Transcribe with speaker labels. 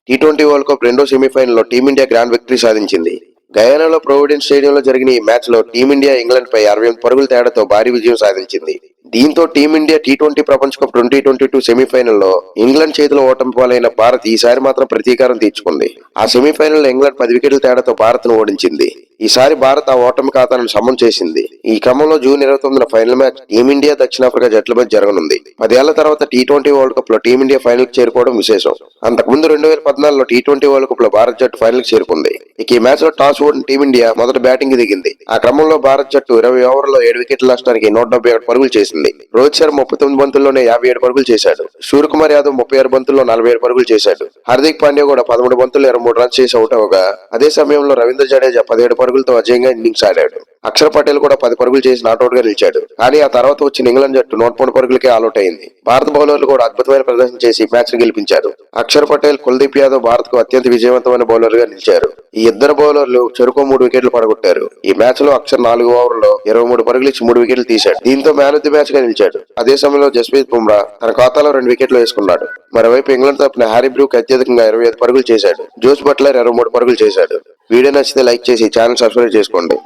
Speaker 1: T20 world cup రెండో సెమీఫైనల్లో team India grand victory సాధించింది. గయానాలో ప్రొవిడెన్స్ స్టేడియంలో జరిగిన ఈ మ్యాచ్లో టీమిండియా ఇంగ్లాండ్పై 68 పరుగుల తేడాతో భారీ విజయం సాధించింది. దీంతో టీమిండియా టీ20 ప్రపంచ కప్ 2022 సెమీఫైనల్లో ఇంగ్లాండ్ చేతిలో ఓటమి పాలైన భారత్ ఈసారి మాత్రం ప్రతీకారం తీర్చుకుంది. ఆ సెమీఫైనల్లో ఇంగ్లాండ్ 10 వికెట్ల తేడాతో భారత్ను ఓడించింది. ఈసారి భారత్ ఆ ఓటమి ఖాతాను సమం చేసింది. ఈ క్రమంలో జూన్ 29న ఫైనల్ మ్యాచ్ టీమిండియా దక్షిణాఫ్రికా జట్ల మధ్య జరగనుంది. 10 ఏళ్ల తర్వాత టీ20 వరల్డ్ కప్ లో టీమిండియా ఫైనల్ కి చేరుకోవడం విశేషం. అంతకుముందు 2014లో టీ20 వరల్డ్ కప్ లో భారత్ జట్టు ఫైనల్ కి చేరుకుంది. ఇక ఈ మ్యాచ్ లో టాస్ ఓడిన టీమిండియా మొదట బ్యాటింగ్ కి దిగింది. ఆ క్రమంలో భారత్ జట్టు 20 ఓవర్లలో 7 వికెట్ల నష్టానికి 171 పరుగులు చేసింది. రోహిత్ శర్మ 39 బంతుల్లోనే 57 పరుగులు చేశాడు. సూర్యకుమార్ యాదవ్ 36 బంతుల్లో 47 పరుగులు చేశాడు. హార్దిక్ పాండ్యా కూడా 13 బంతుల్లో 23 రన్స్ చేసి అవుట్ అవగా, అదే సమయంలో రవీంద్ర జడేజా 17 పరుగులతో అజయంగా ఇన్నింగ్స్ ఆడాడు. అక్షర్ పటేల్ కూడా 10 పరుగులు చేసి నాట్అవుట్ గా నిలిచాడు. కానీ ఆ తర్వాత వచ్చిన ఇంగ్లాండ్ జట్టు 103 పరుగులకే ఆల్అౌట్ అయింది. భారత బౌలర్లు కూడా అద్భుతమైన ప్రదర్శన చేసి మ్యాచ్ ను గెలిపించారు. అక్షర్ పటేల్, కుల్దీప్ యాదవ్ భారత్ కు అత్యంత విజయవంతమైన బౌలర్లుగా నిలిచారు. ఈ ఇద్దరు బౌలర్లు చెరుకో 3 వికెట్లు పడగొట్టారు. ఈ మ్యాచ్ లో అక్షర్ 4 ఓవర్లలో 23 పరుగులు ఇచ్చి 3 వికెట్లు తీశాడు. దీంతో మ్యాన్ ఆఫ్ ది మ్యాచ్ గా నిలిచాడు. అదే సమయంలో జస్ప్రీత్ బుమ్రా తన ఖాతాలో 2 వికెట్లు వేసుకున్నాడు. మరోవైపు ఇంగ్లాండ్ తరపున హ్యారీ బ్రూక్ అత్యధికంగా 25 పరుగులు చేశాడు. జోస్ బట్లర్ 23 పరుగులు చేశాడు. వీడియో నచ్చితే లైక్ చేసి ఛానల్ సబ్స్క్రైబ్ చేసుకోండి.